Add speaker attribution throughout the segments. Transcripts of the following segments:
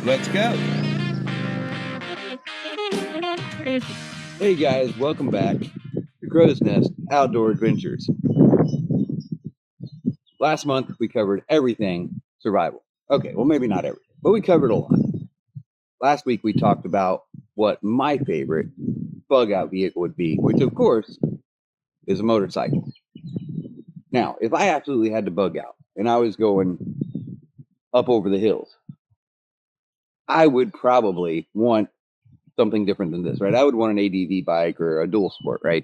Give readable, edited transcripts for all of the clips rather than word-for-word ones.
Speaker 1: Let's go. Hey guys, welcome back to Crow's Nest Outdoor Adventures. Last month we covered everything survival. Okay, well maybe not everything, but we covered a lot. Last week we talked about what my favorite bug out vehicle would be, which of course is a motorcycle. Now, if I absolutely had to bug out and I was going up over the hills, I would probably want something different than this, right? I would want an ADV bike or a dual sport, right?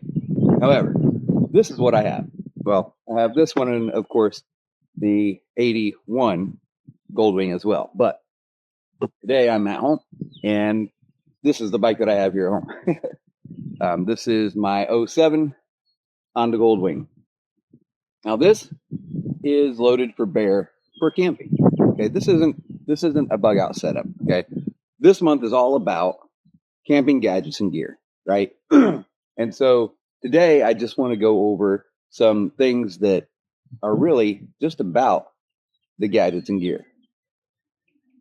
Speaker 1: However, this is what I have. Well, I have this one and of course the 81 Goldwing as well. But today I'm at home and this is the bike that I have here at home. This is my 07 Honda Goldwing. Now this is loaded for bear for camping. Okay, this isn't a bug out setup. Okay, this month is all about camping gadgets and gear, right? And so today I just want to go over some things that are really just about the gadgets and gear.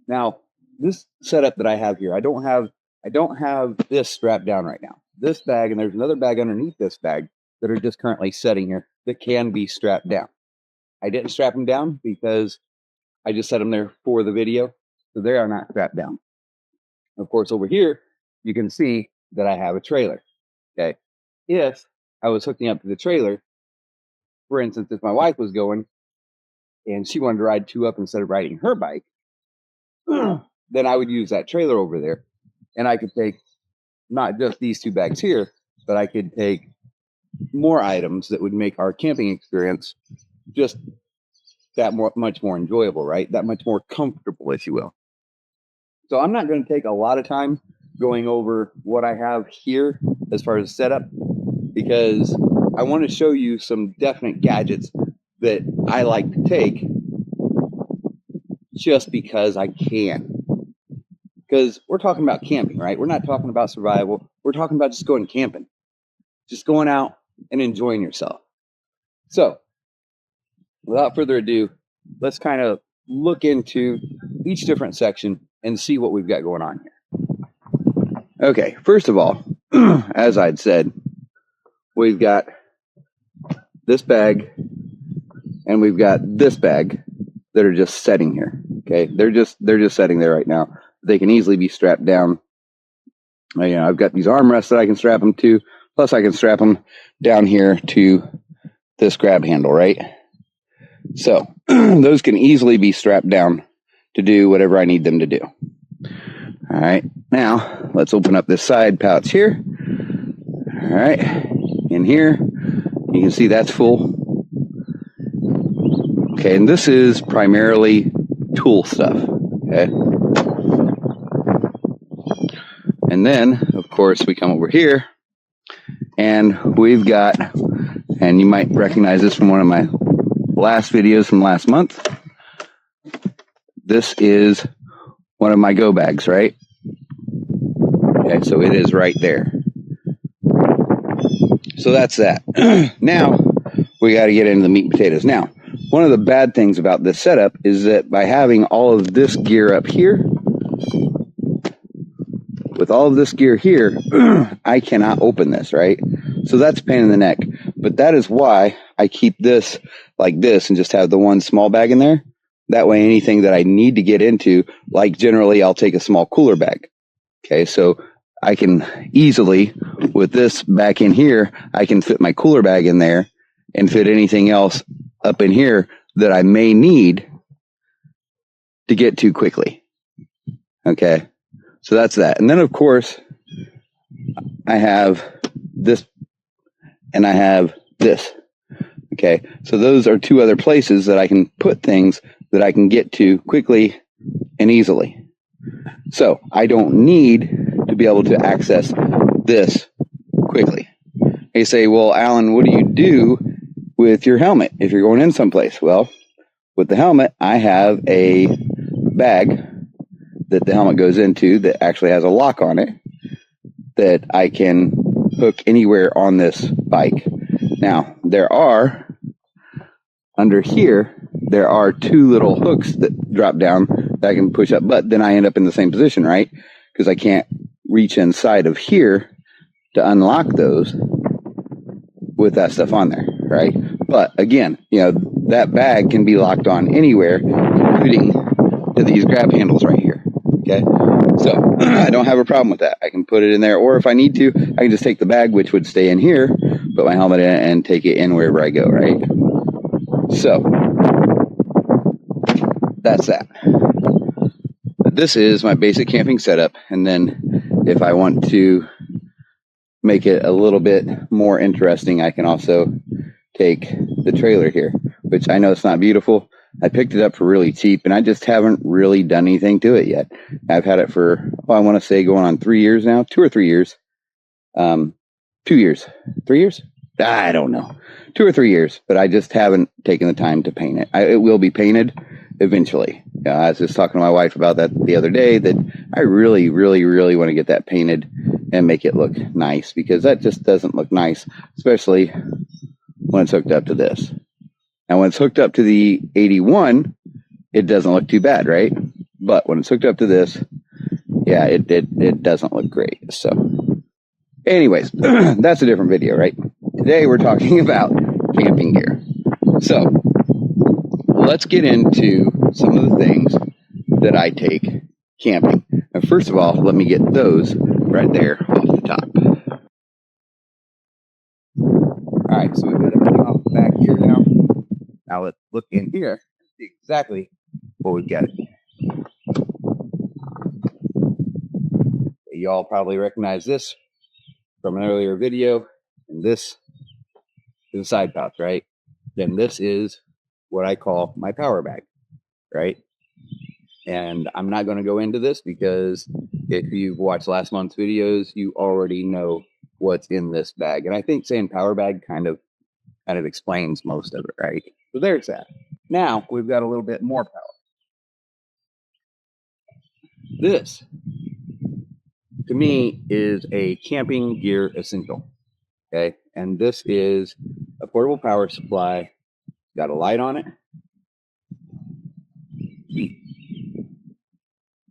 Speaker 1: Now, this setup that I have here, I don't have this strapped down right now. This bag, and there's another bag underneath this bag that are just currently sitting here that can be strapped down. I didn't strap them down because I just set them there for the video, so they are not strapped down. Of course, over here, you can see that I have a trailer, okay? If I was hooking up to the trailer, for instance, if my wife was going and she wanted to ride two up instead of riding her bike, then I would use that trailer over there, and I could take not just these two bags here, but I could take more items that would make our camping experience just that much more enjoyable, right? That much more comfortable, if you will. So I'm not going to take a lot of time going over what I have here as far as setup, because I want to show you some definite gadgets that I like to take just because I can. Because we're talking about camping, right? We're not talking about survival. We're talking about just going camping, just going out and enjoying yourself. So without further ado, let's kind of look into each different section and see what we've got going on here. Okay, first of all, as I'd said, we've got this bag and we've got this bag that are just sitting here. Okay, they're just sitting there right now. They can easily be strapped down. I've got these armrests that I can strap them to, plus I can strap them down here to this grab handle, right? So those can easily be strapped down to do whatever I need them to do. All right, now let's open up this side pouch here. All right, in here, you can see that's full. Okay, and this is primarily tool stuff, okay? And then, of course, we come over here and we've got, and you might recognize this from one of my last videos from last month. This is one of my go bags, right? Okay, so it is right there. So that's that. Now we got to get into the meat and potatoes. Now, one of the bad things about this setup is that by having all of this gear up here, with all of this gear here, I cannot open this, right? So that's a pain in the neck. But that is why I keep this like this and just have the one small bag in there. That way, anything that I need to get into, like generally, I'll take a small cooler bag. Okay, so I can easily, with this back in here, I can fit my cooler bag in there and fit anything else up in here that I may need to get to quickly. Okay, so that's that. And then, of course, I have this and I have this. Okay, so those are two other places that I can put things that I can get to quickly and easily. So I don't need to be able to access this quickly. You say, well, Alan, what do you do with your helmet if you're going in someplace? Well, with the helmet, I have a bag that the helmet goes into that actually has a lock on it that I can hook anywhere on this bike. Now, there are, under here,
Speaker 2: there are two little hooks that drop down that I can push up, but then I end up in the same position, right? Because I can't reach inside of here to unlock those with that stuff on there, right? But again, you know, that bag can be locked on anywhere, including to these grab handles right here, okay? So I don't have a problem with that. I can put it in there, or if I need to, I can just take the bag, which would stay in here, put my helmet in it, and take it in wherever I go, right? So that's that. This is my basic camping setup, and then if I want to make it a little bit more interesting, I can also take the trailer here, which I know it's not beautiful. I picked it up for really cheap, and I just haven't really done anything to it yet. I've had it for, I want to say going on 3 years now, 2 or 3 years. 2 years, 3 years? I don't know. 2 or 3 years, but I just haven't taken the time to paint it. It will be painted eventually. I was just talking to my wife about that the other day, that I really, really, really want to get that painted and make it look nice, because that just doesn't look nice, especially when it's hooked up to this. And when it's hooked up to the 81, it doesn't look too bad, right? But when it's hooked up to this, yeah, it doesn't look great. So anyways, that's a different video, right? Today we're talking about camping gear. So let's get into some of the things that I take camping. And first of all, let me get those right there off the top. All right, so we've got everything off the back here now. Now let's look in here and see exactly what we've got. Y'all probably recognize this from an earlier video, and this is a side pouch, right? Then this is what I call my power bag, right? And I'm not going to go into this because if you've watched last month's videos, you already know what's in this bag. And I think saying power bag kind of explains most of it, right? So there's that. Now we've got a little bit more power. This, to me, is a camping gear essential. Okay, and this is a portable power supply. Got a light on it.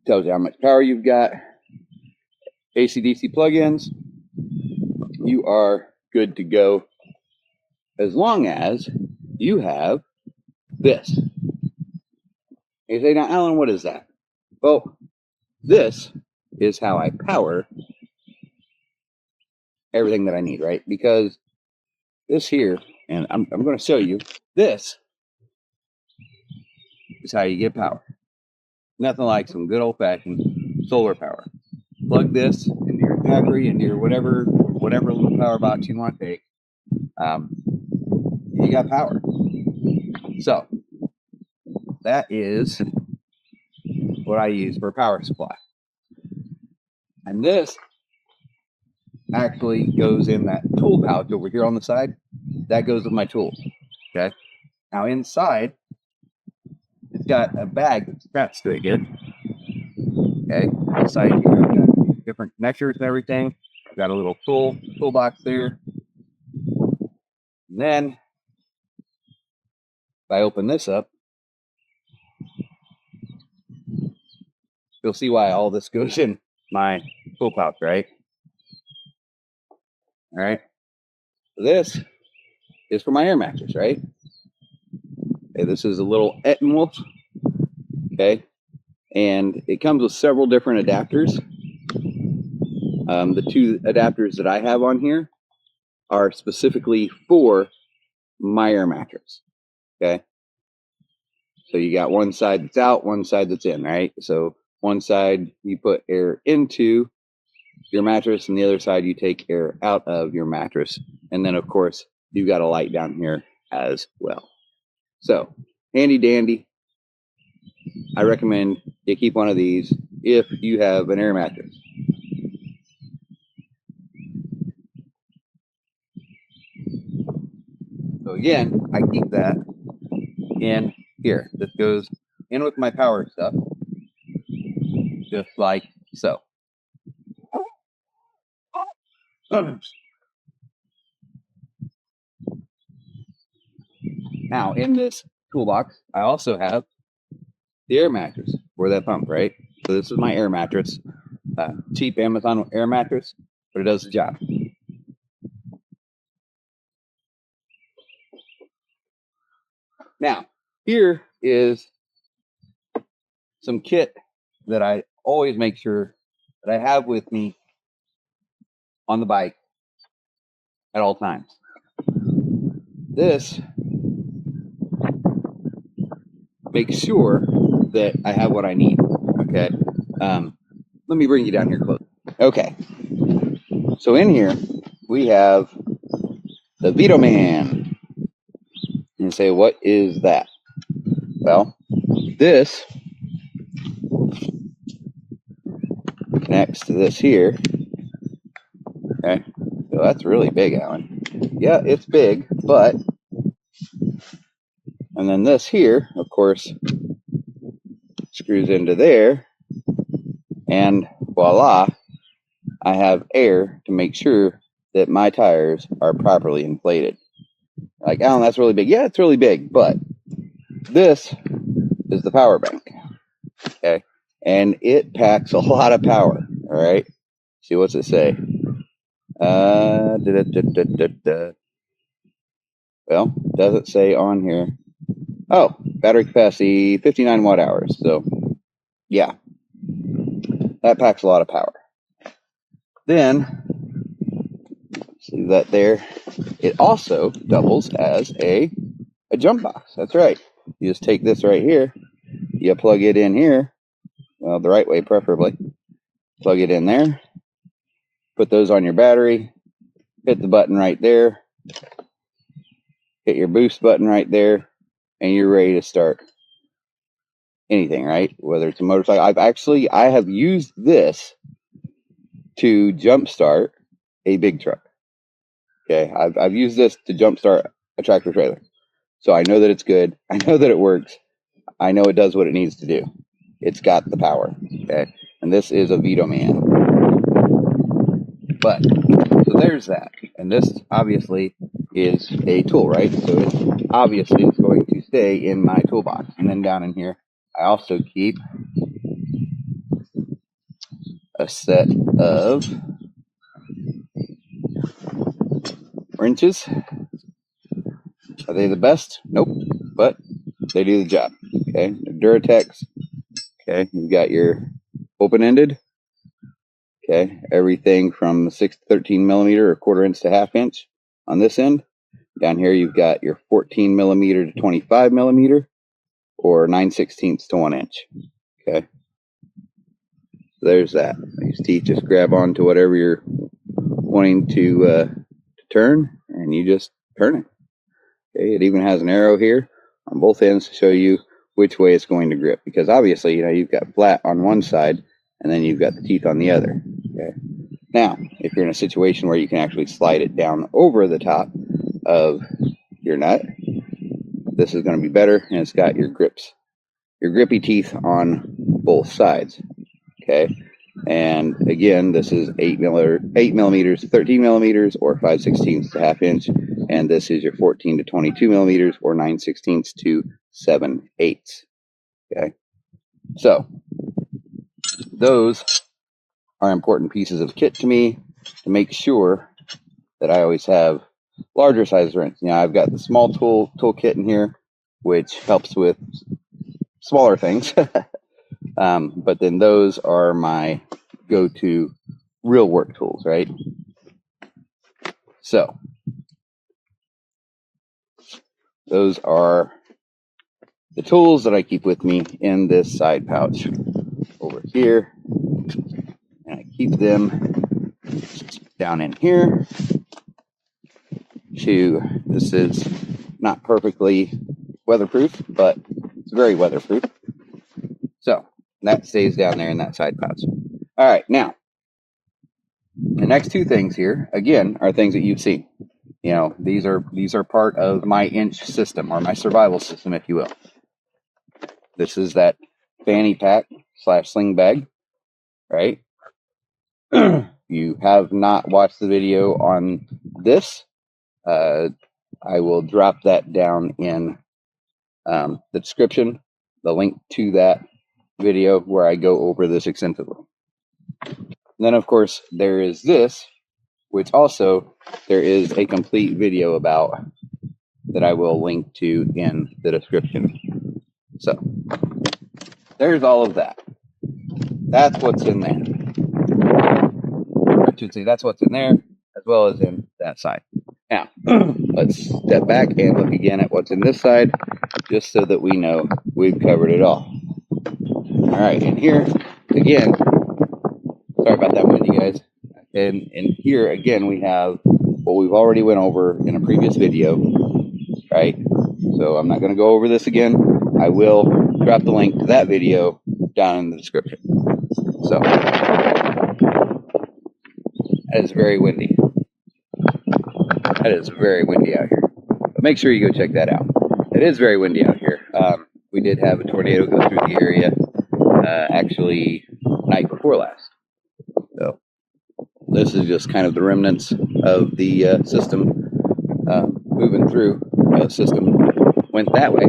Speaker 2: Tells you how much power you've got. AC/DC plugins. You are good to go, as long as you have this. You say, now, Alan, what is that? Well, this is how I power everything that I need, right? Because this here, and I'm going to show you, this is how you get power. Nothing like some good old-fashioned solar power. Plug this into your battery, into your whatever little power box you want to take. You got power. So that is what I use for power supply. And this actually goes in that tool pouch over here on the side. That goes with my tools. Okay. Now inside, it's got a bag that's attached to it here. Okay. Inside here, got different connectors and everything. Got a little toolbox there. And then if I open this up, you'll see why all this goes in my tool pouch, right? All right. This is for my air mattress, right? Okay, this is a little Ettenwolf. Okay. And it comes with several different adapters. The two adapters that I have on here are specifically for my air mattress. Okay. So you got one side that's out, one side that's in, right? So one side you put air into your mattress, and the other side you take air out of your mattress. And then, of course, you've got a light down here as well. So handy dandy. I recommend you keep one of these if you have an air mattress. So again, I keep that in here. This goes in with my power stuff, just like so. Now, in this
Speaker 1: toolbox, I also have the air mattress for that pump, right? So this is my air mattress, cheap Amazon air mattress, but it does the job. Now, here is some kit that I always make sure that I have with me on the bike at all times. This makes sure that I have what I need. Okay. Let me bring you down here close. Okay. So in here we have the Vito Man. And you say, what is that? Well, this connects to this here. Okay. So that's really big, Alan. Yeah, it's big, but and then this here, of course, screws into there, and voila, I have air to make sure that my tires are properly inflated. Like, Alan, that's really big. Yeah, it's really big, but this is the power bank. Okay. And it packs a lot of power. All right. See, what's it say? Well, does it say on here? Oh, battery capacity 59 watt hours. So, yeah, that packs a lot of power. Then, see that there? It also doubles as a jump box. That's right. You just take this right here, you plug it in here, well, the right way preferably. Plug it in there, put those on your battery, hit the button right there, hit your boost button right there, and you're ready to start anything, right? Whether it's a motorcycle. I have used this to jumpstart a big truck. Okay, I've used this to jumpstart a tractor trailer. So I know that it's good. I know that it works. I know it does what it needs to do. It's got the power. Okay, and this is a Vito Man. But so there's that, and this obviously is a tool, right? So it obviously is going to stay in my toolbox. And then down in here, I also keep a set of wrenches. Are they the best? Nope, but they do the job. Okay, Duratex. Okay, you've got your open-ended. Okay, everything from 6 to 13 millimeter or quarter inch to half inch on this end. Down here, you've got your 14 millimeter to 25 millimeter or 9/16 to 1 inch. Okay, so there's that. These teeth just grab onto whatever you're wanting to turn, and you just turn it. Okay, it even has an arrow here on both ends to show you which way it's going to grip, because obviously, you've got flat on one side and then you've got the teeth on the other. Okay. Now, if you're in a situation where you can actually slide it down over the top of your nut, this is going to be better, and it's got your grippy teeth on both sides. Okay. And again, this is 8 millimeters to 13 millimeters or 5/16 to half inch. And this is your 14 to 22 millimeters or 9/16 to 7/8. Okay. So those are important pieces of kit to me to make sure that I always have larger size wrenches. I've got the small tool kit in here, which helps with smaller things. But then those are my go-to real work tools, right? So those are the tools that I keep with me in this side pouch over here. And I keep them down in here. This is not perfectly weatherproof, but it's very weatherproof. So that stays down there in that side pouch. All right, now the next two things here, again, are things that you've seen. These are part of my inch system, or my survival system, if you will. This is that fanny pack / sling bag, right? You have not watched the video on this. I will drop that down in the description, the link to that video where I go over this extensively. And then, of course, there is this, which also there is a complete video about that I will link to in the description. So there's all of that. That's what's in there. I should say that's what's in there as well as in that side. Now, let's step back and look again at what's in this side, just so that we know we've covered it all. All right, and here, again, sorry about that wind, you guys. And here, again, we have what we've already went over in a previous video, right? So I'm not going to go over this again. I will drop the link to that video down in the description. So, that is very windy. That is very windy out here. But make sure you go check that out. It is very windy out here. We did have a tornado go through the area, actually, night before last. So, this is just kind of the remnants of the system moving through. The system went that way,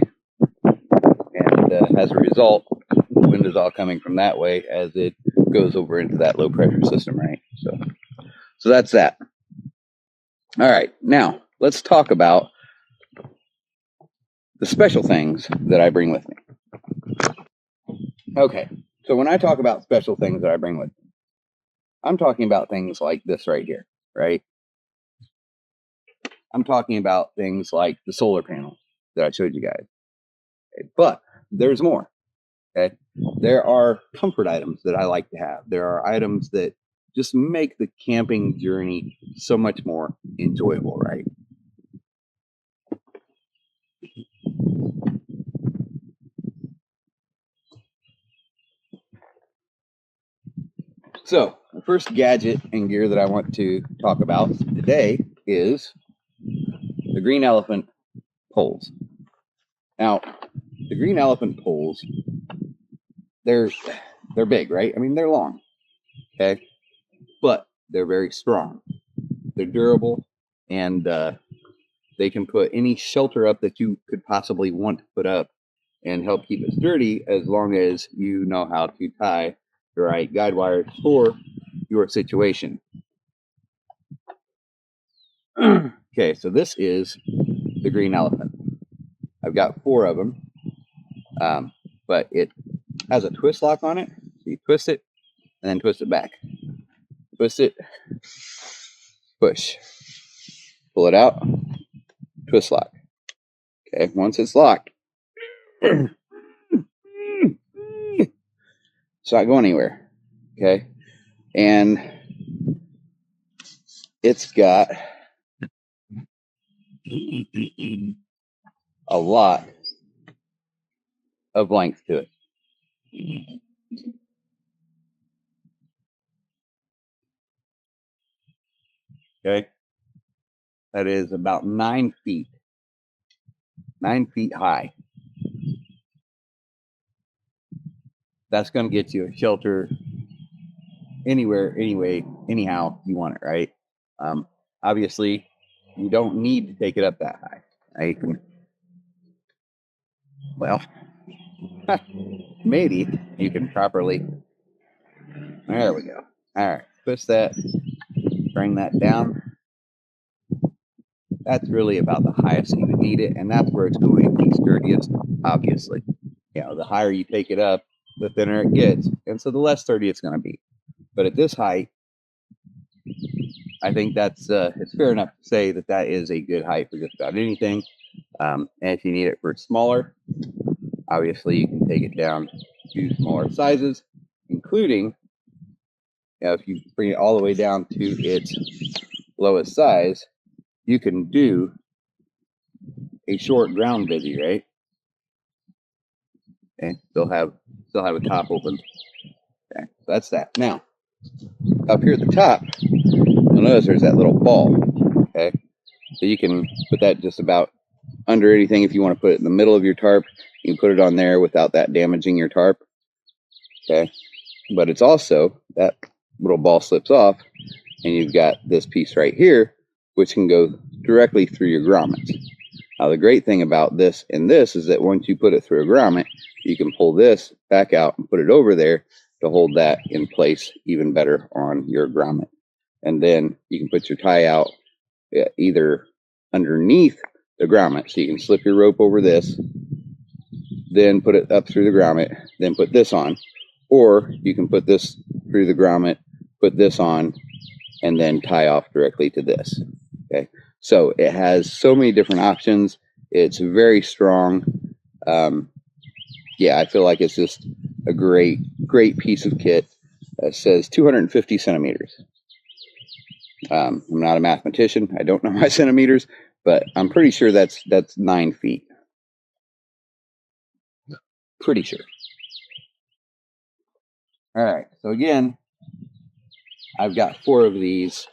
Speaker 1: and as a result, the wind is all coming from that way as it goes over into that low pressure system, right? So that's that. All right, now let's talk about the special things that I bring with me. Okay, so when I talk about special things that I bring with me, I'm talking about things like this right here, right? I'm talking about things like the solar panel that I showed you guys. Okay, but there's more. Okay, there are comfort items that I like to have. There are items that just make the camping journey so much more enjoyable, right? So the first gadget and gear that I want to talk about today is the Green Elephant poles. Now, the Green Elephant poles, they're big, right? I mean, they're long, okay? But they're very strong. They're durable, and they can put any shelter up that you could possibly want to put up and help keep it sturdy, as long as you know how to tie the right guide wires for your situation. Okay, so this is the Green Elephant. I've got 4 of them, but it has a twist lock on it. So you twist it and then twist it back. Twist it, push, pull it out, twist lock. Okay, once it's locked, it's not going anywhere. Okay, and it's got a lot of length to it. Okay, that is about 9 feet, 9 feet high. That's going to get you a shelter anywhere, anyway, anyhow you want it, right? Obviously, you don't need to take it up that high. You can, well, maybe you can properly. There we go. All right, twist that, bring that down. That's really about the highest you would need it, and that's where it's going to be sturdiest, obviously. You know, the higher you take it up, the thinner it gets, and so the less sturdy it's going to be. But at this height, I think that's it's fair enough to say that that is a good height for just about anything. And if you need it for smaller, obviously you can take it down to smaller sizes, including, you know, if you bring it all the way down to its lowest size, you can do a short ground bivvy, right? And still have a top open. Okay, so that's that. Now, up here at the top, you'll notice there's that little ball. Okay, so you can put that just about under anything. If you want to put it in the middle of your tarp, you can put it on there without that damaging your tarp. Okay, but it's also, that little ball slips off, and you've got this piece right here, which can go directly through your grommets.
Speaker 2: Now the great thing about this and this is that once you put it through a grommet, you can pull this back out and put it over there to hold that in place even better on your grommet. And then you can put your tie out either underneath the grommet, so you can slip your rope over this, then put it up through the grommet, then put this on, or you can put this through the grommet, put this on, and then tie off directly to this. Okay, so it has so many different options. It's very strong. Yeah, I feel like it's just a great piece of kit. It says 250 centimeters. I'm not a mathematician. I don't know my centimeters, but I'm pretty sure that's 9 feet. Pretty sure. All right, so again, I've got 4 of these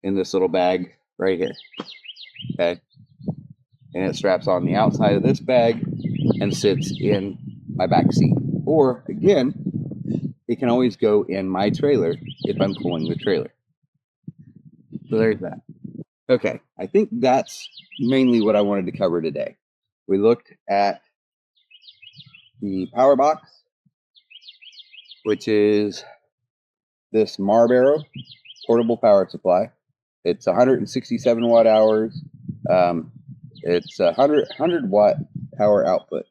Speaker 2: in this little bag right here. Okay, and it straps on the outside of this bag and sits in my back seat. Or again, it can always go in my trailer if I'm pulling the trailer. So there's that. Okay, I think that's mainly what I wanted to cover today. We looked at the power box, which is this Marlboro portable power supply. It's 167 watt hours. It's a 100 watt power output,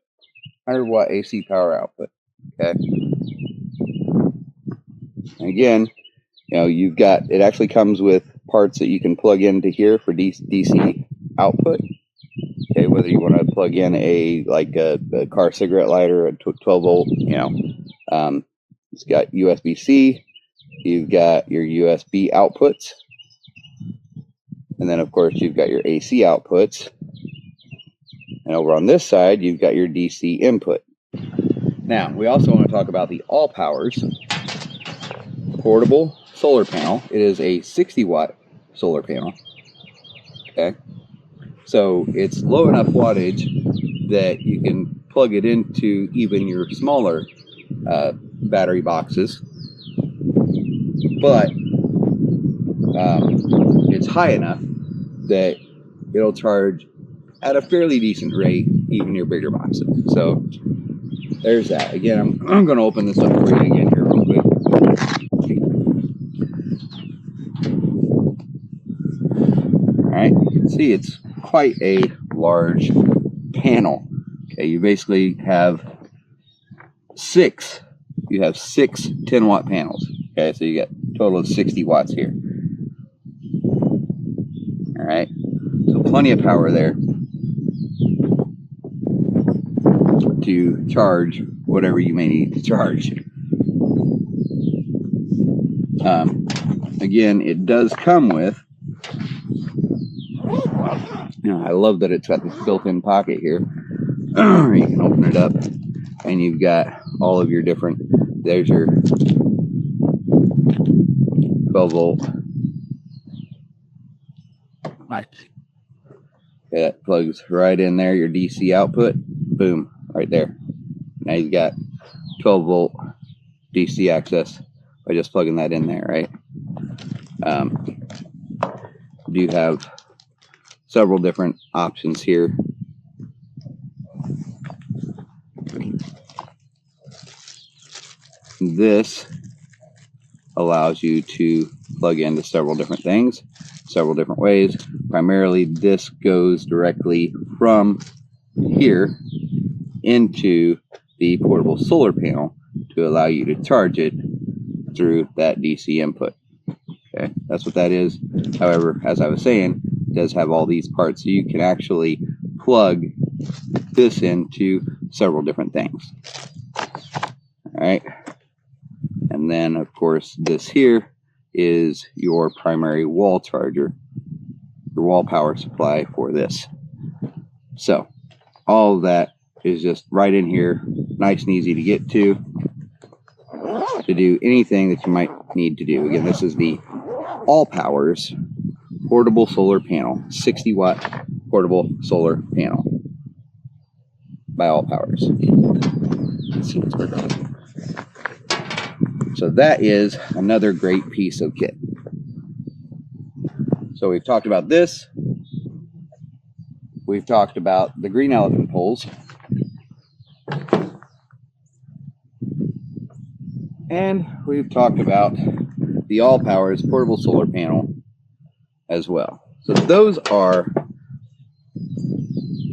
Speaker 2: 100 watt AC power output. Okay. And again, you know, you've got, it actually comes with parts that you can plug into here for DC output. Okay, whether you want to plug in a car cigarette lighter, a 12 volt, you know, it's got USB-C. You've got your USB outputs, and then of course you've got your AC outputs. And over on this side, you've got your DC input. Now, we also want to talk about the All Powers portable solar panel. It is a 60 watt solar panel. Okay, so it's low enough wattage that you can plug it into even your smaller battery boxes, but it's high enough that it'll charge at a fairly decent rate even your bigger boxes. So there's that. Again, I'm going to open this up for you again here real quick. All right, you can see it's quite a large panel. Okay, you basically have 6 10 watt panels. Okay, so you get a total of 60 watts here. All right, so plenty of power there to charge whatever you may need to charge. Again, it does come with, you know, I love that it's got this built-in pocket here. You can open it up and you've got all of your different, there's your 12 volt. Okay, that plugs right in there, your DC output, boom, right there. Now you've got 12 volt DC access by just plugging that in there, right? You have several different options here. This allows you to plug into several different things, several different ways. Primarily, this goes directly from here into the portable solar panel to allow you to charge it through that DC input. Okay, that's what that is. However, as I was saying, it does have all these parts, so you can actually plug this into several different things. All right, and then of course this here is your primary wall charger, your wall power supply for this. So all of that is just right in here, nice and easy to get to do anything that you might need to do. Again, this is the All Powers portable solar panel, 60 watt portable solar panel by All Powers. Let's see what's working on. So that is another great piece of kit. So we've talked about this. we've talked about the green elephant poles. And we've talked about the All Powers portable solar panel as well. So those are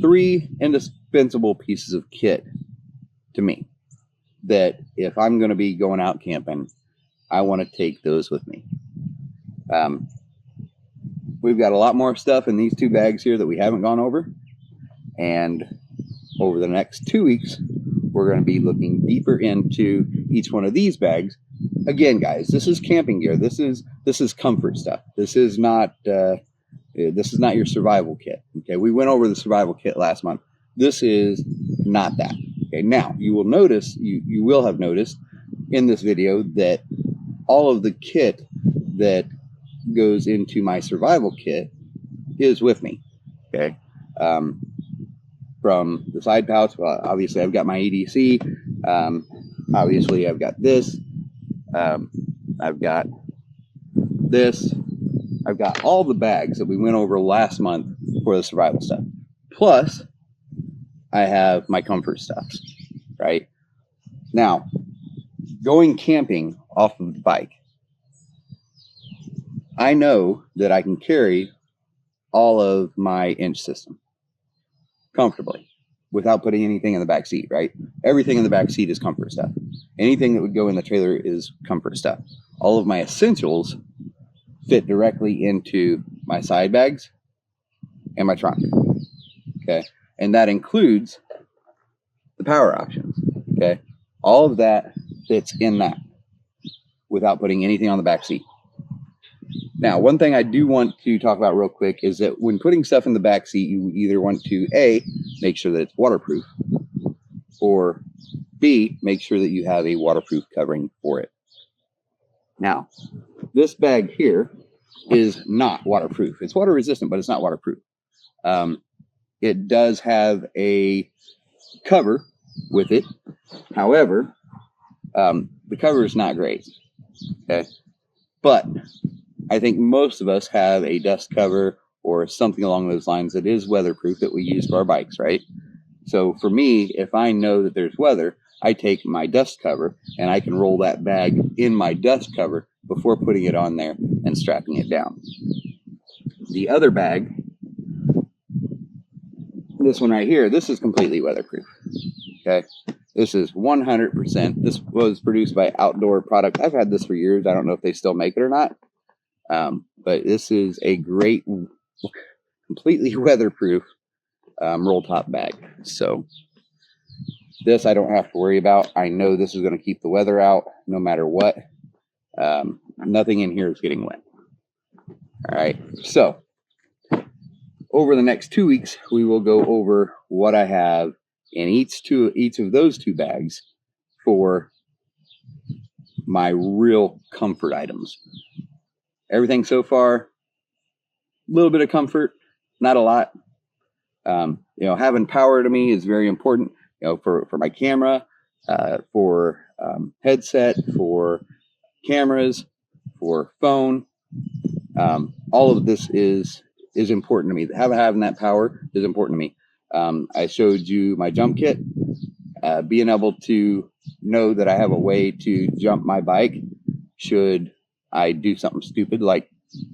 Speaker 2: 3 indispensable pieces of kit to me that if I'm going to be going out camping, I want to take those with me. We've got a lot more stuff in these 2 bags here that we haven't gone over. And over the next 2 weeks, we're going to be looking deeper into each one of these bags. Again, guys, this is camping gear. This is comfort stuff. This is not your survival kit. Okay, we went over the survival kit last month. This is not that. Okay, now you will notice, you will have noticed in this video that all of the kit that goes into my survival kit is with me. Okay, from the side pouch, well, obviously I've got my EDC. Obviously I've got this. I've got this. I've got all the bags that we went over last month for the survival stuff. Plus, I have my comfort stuff, right? Now, going camping off of the bike, I know that I can carry all of my inch system comfortably without putting anything in the back seat, right? Everything in the back seat is comfort stuff. Anything that would go in the trailer is comfort stuff. All of my essentials fit directly into my side bags and my trunk. Okay, and that includes the power options. Okay, all of that fits in that without putting anything on the back seat. Now, one thing I do want to talk about real quick is that when putting stuff in the back seat, you either want to A, make sure that it's waterproof, or B, make sure that you have a waterproof covering for it. Now, this bag here is not waterproof. It's water resistant, but it's not waterproof. It does have a cover with it. However, the cover is not great. Okay, but I think most of us have a dust cover or something along those lines that is weatherproof that we use for our bikes, right? So for me, if I know that there's weather, I take my dust cover and I can roll that bag in my dust cover before putting it on there and strapping it down. The other bag, this one right here, this is completely weatherproof. Okay, this is 100%. This was produced by Outdoor Product. I've had this for years. I don't know if they still make it or not. But this is a great, completely weatherproof roll top bag. So this I don't have to worry about. I know this is going to keep the weather out no matter what. Nothing in here is getting wet. All right. So over the next 2 weeks, we will go over what I have in each of those 2 bags for my real comfort items. Everything so far, a little bit of comfort, not a lot. Having power to me is very important, for my camera, for headset, for cameras, for phone. All of this is important to me. Having that power is important to me. I showed you my jump kit. Being able to know that I have a way to jump my bike should I do something stupid like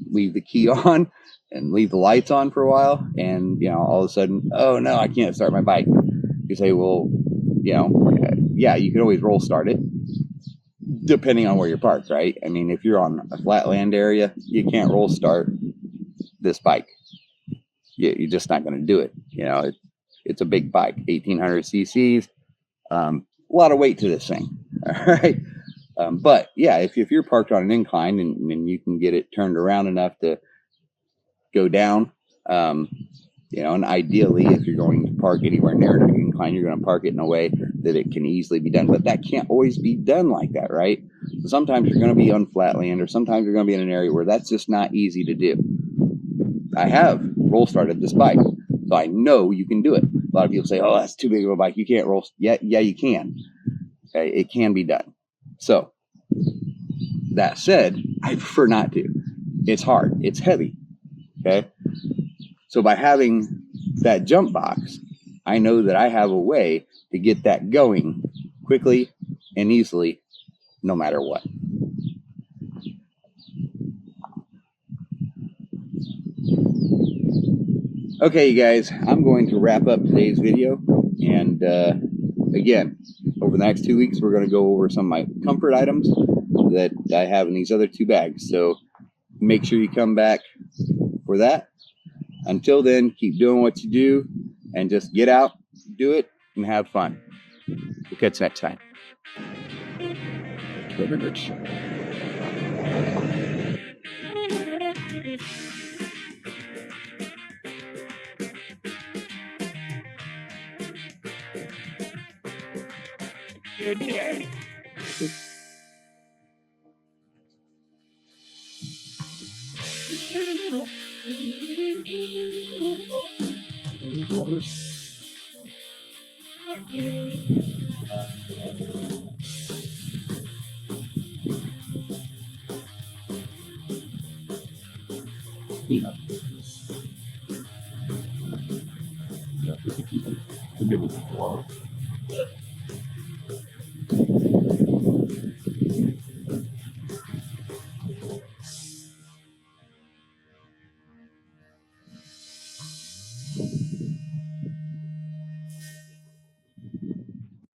Speaker 2: leave the key on and leave the lights on for a while, and all of a sudden, oh no, I can't start my bike. You say, well, yeah, you can always roll start it depending on where you're parked, right? I mean, if you're on a flat land area, you can't roll start this bike. You're just not going to do it. It's a big bike, 1800 cc's, a lot of weight to this thing. All right. But yeah, if you're parked on an incline and you can get it turned around enough to go down, and ideally, if you're going to park anywhere near an incline, you're going to park it in a way that it can easily be done. But that can't always be done like that, right? So sometimes you're going to be on flat land, or sometimes you're going to be in an area where that's just not easy to do. I have roll started this bike, so I know you can do it. A lot of people say, oh, that's too big of a bike. You can't roll. Yeah, you can. Okay, it can be done. So that said, I prefer not to. It's hard. It's heavy. Okay. So by having
Speaker 1: that jump box, I know that I have a way to get that going quickly and easily, no matter what. Okay, you guys, I'm going to wrap up today's video. And again, over the next 2 weeks, we're going to go over some of my comfort items that I have in these other 2 bags. So make sure you come back for that. Until then, keep doing what you do and just get out, do it, and have fun. We'll catch you next time.